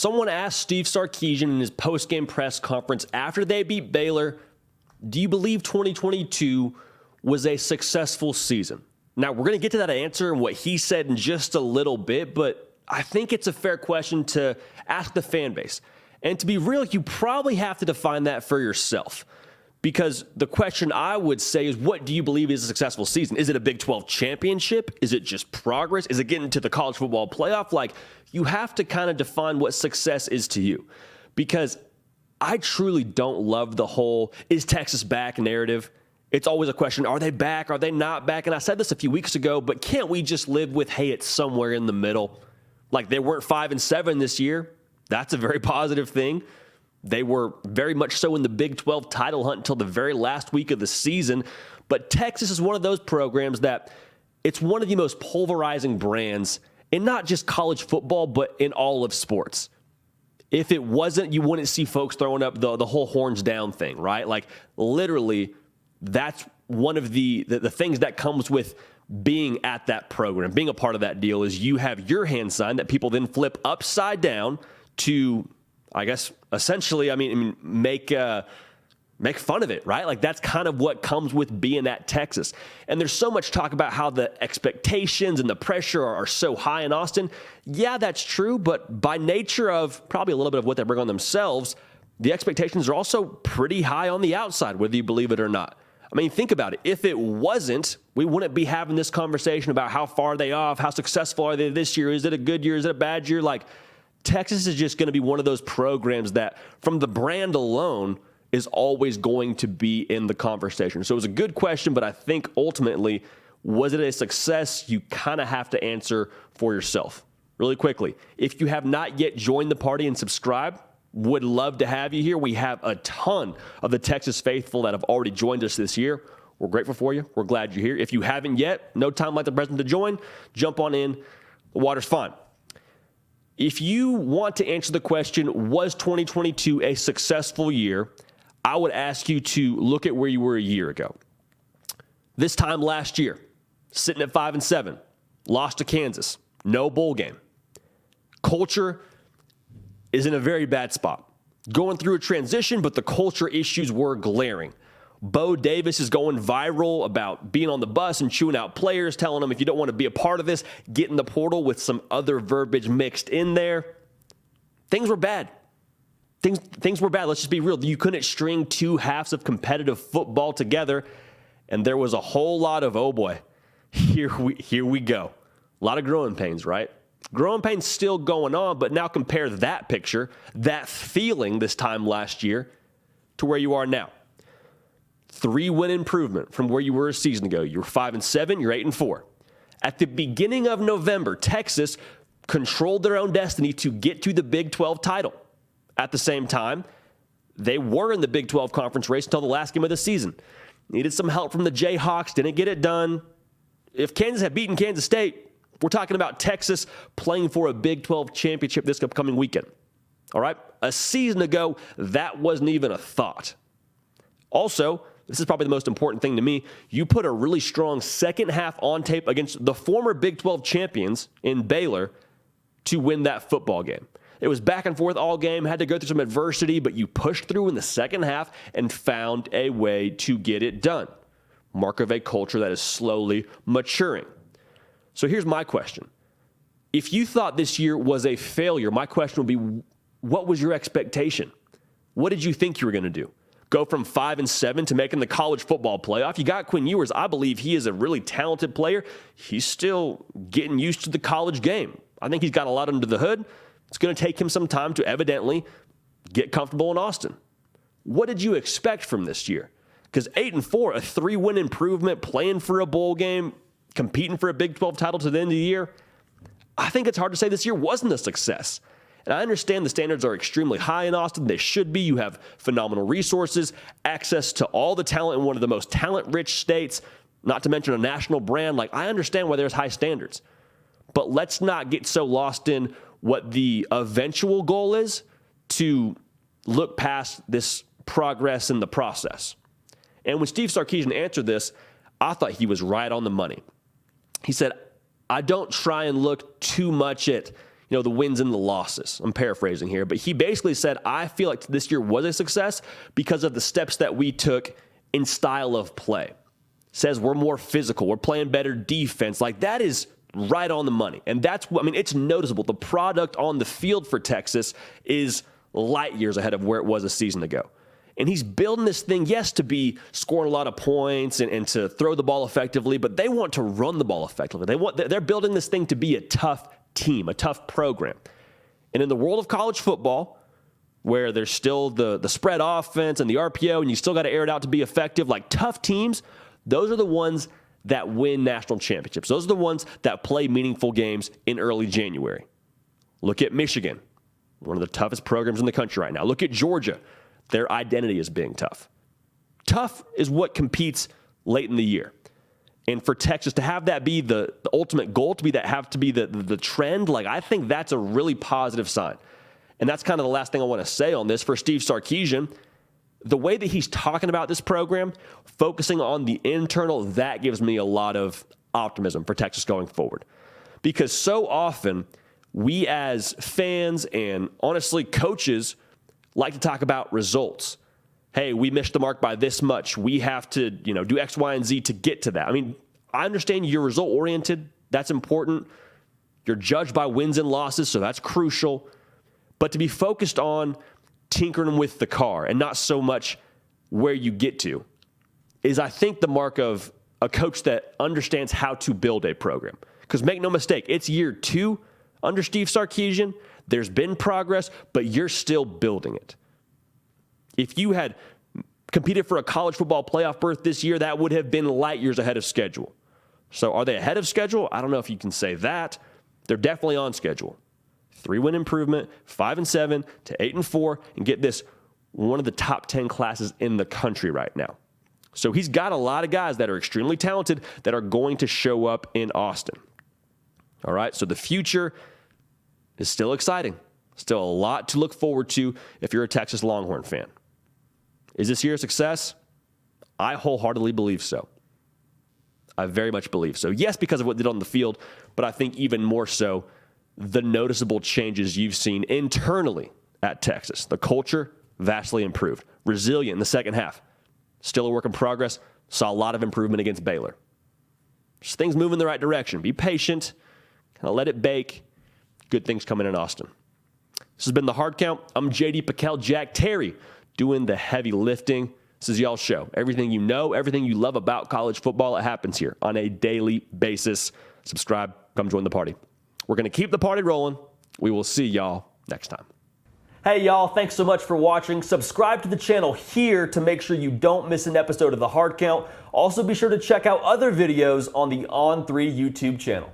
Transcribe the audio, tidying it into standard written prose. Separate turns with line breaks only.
someone asked Steve Sarkisian in his post-game press conference after they beat Baylor, do you believe 2022 was a successful season? Now, we're going to get to that answer and what he said in just a little bit, but I think it's a fair question to ask the fan base. And to be real, you probably have to define that for yourself. Because the question I would say is, what do you believe is a successful season? Is it a Big 12 championship? Is it just progress? Is it getting to the college football playoff? Like, you have to kind of define what success is to you. Because I truly don't love the whole, is Texas back narrative? It's always a question, are they back? Are they not back? And I said this a few weeks ago, but can't we just live with, hey, it's somewhere in the middle? Like, they weren't 5-7 this year. That's a very positive thing. They were very much so in the Big 12 title hunt until the very last week of the season. But Texas is one of those programs that it's one of the most pulverizing brands in not just college football, but in all of sports. If it wasn't, you wouldn't see folks throwing up the whole horns down thing, right? Like, literally, that's one of the things that comes with being at that program, being a part of that deal, is you have your hand sign that people then flip upside down to, I guess, essentially, make fun of it, right? Like, that's kind of what comes with being at Texas. And there's so much talk about how the expectations and the pressure are so high in Austin. Yeah, that's true, but by nature of probably a little bit of what they bring on themselves, the expectations are also pretty high on the outside, whether you believe it or not. I mean, think about it. If it wasn't, we wouldn't be having this conversation about how far are they off, how successful are they this year, is it a good year, is it a bad year? Like, Texas is just going to be one of those programs that, from the brand alone, is always going to be in the conversation. So it was a good question, but I think ultimately, was it a success? You kind of have to answer for yourself. Really quickly, if you have not yet joined the party and subscribed, would love to have you here. We have a ton of the Texas faithful that have already joined us this year. We're grateful for you. We're glad you're here. If you haven't yet, no time like the present to join. Jump on in. The water's fine. If you want to answer the question, was 2022 a successful year, I would ask you to look at where you were a year ago. This time last year, sitting at 5-7, lost to Kansas, no bowl game. Culture is in a very bad spot. Going through a transition, but the culture issues were glaring. Bo Davis is going viral about being on the bus and chewing out players, telling them if you don't want to be a part of this, get in the portal, with some other verbiage mixed in there. Things were bad. Things were bad. Let's just be real. You couldn't string two halves of competitive football together, and there was a whole lot of, oh boy, here we go. A lot of growing pains, right? Growing pains still going on, but now compare that picture, that feeling this time last year, to where you are now. 3-win improvement from where you were a season ago. You were 5-7, you're 8-4. At the beginning of November, Texas controlled their own destiny to get to the Big 12 title. At the same time, they were in the Big 12 conference race until the last game of the season. Needed some help from the Jayhawks, didn't get it done. If Kansas had beaten Kansas State, we're talking about Texas playing for a Big 12 championship this upcoming weekend. All right? A season ago, that wasn't even a thought. Also, this is probably the most important thing to me, you put a really strong second half on tape against the former Big 12 champions in Baylor to win that football game. It was back and forth all game, had to go through some adversity, but you pushed through in the second half and found a way to get it done. Mark of a culture that is slowly maturing. So here's my question. If you thought this year was a failure, my question would be, what was your expectation? What did you think you were going to do? Go from 5-7 to making the college football playoff? You got Quinn Ewers. I believe he is a really talented player. He's still getting used to the college game. I think he's got a lot under the hood. It's going to take him some time to evidently get comfortable in Austin. What did you expect from this year? Because 8-4, a 3-win improvement, playing for a bowl game, competing for a Big 12 title to the end of the year, I think it's hard to say this year wasn't a success. And I understand the standards are extremely high in Austin. They should be. You have phenomenal resources, access to all the talent in one of the most talent-rich states, not to mention a national brand. Like, I understand why there's high standards. But let's not get so lost in what the eventual goal is to look past this progress in the process. And when Steve Sarkisian answered this, I thought he was right on the money. He said, I don't try and look too much at, the wins and the losses. I'm paraphrasing here, but he basically said, I feel like this year was a success because of the steps that we took in style of play. Says we're more physical, we're playing better defense. Like, that is right on the money. And it's noticeable. The product on the field for Texas is light years ahead of where it was a season ago. And he's building this thing, yes, to be scoring a lot of points and to throw the ball effectively, but they want to run the ball effectively. They're building this thing to be a tough team, a tough program. And in the world of college football, where there's still the spread offense and the RPO, and you still got to air it out to be effective, like tough teams, those are the ones that win national championships. Those are the ones that play meaningful games in early January. Look at Michigan, one of the toughest programs in the country right now. Look at Georgia. Their identity is being tough. Tough is what competes late in the year. And for Texas to have that be the ultimate goal, to be the trend, like, I think that's a really positive sign. And that's kind of the last thing I want to say on this. For Steve Sarkisian, the way that he's talking about this program, focusing on the internal, that gives me a lot of optimism for Texas going forward. Because so often, we as fans and honestly coaches like to talk about results. Hey, we missed the mark by this much. We have to, do X, Y, and Z to get to that. I mean, I understand you're result-oriented. That's important. You're judged by wins and losses, so that's crucial. But to be focused on tinkering with the car and not so much where you get to is, I think, the mark of a coach that understands how to build a program. Because make no mistake, it's year 2 under Steve Sarkisian. There's been progress, but you're still building it. If you had competed for a college football playoff berth this year, that would have been light years ahead of schedule. So are they ahead of schedule? I don't know if you can say that. They're definitely on schedule. 3-win improvement, 5-7 to 8-4, and get this, one of the top 10 classes in the country right now. So he's got a lot of guys that are extremely talented that are going to show up in Austin. All right, so the future is still exciting. Still a lot to look forward to if you're a Texas Longhorn fan. Is this year a success? I wholeheartedly believe so. I very much believe so. Yes, because of what they did on the field, but I think even more so the noticeable changes you've seen internally at Texas. The culture, vastly improved. Resilient in the second half. Still a work in progress. Saw a lot of improvement against Baylor. Just things move in the right direction. Be patient. Kind of let it bake. Good things coming in Austin. This has been The Hard Count. I'm JD Pickell, Jack Terry, doing the heavy lifting. This is y'all's show. Everything you know, everything you love about college football, it happens here on a daily basis. Subscribe. Come join the party. We're going to keep the party rolling. We will see y'all next time. Hey, y'all. Thanks so much for watching. Subscribe to the channel here to make sure you don't miss an episode of The Hard Count. Also, be sure to check out other videos on the On3 YouTube channel.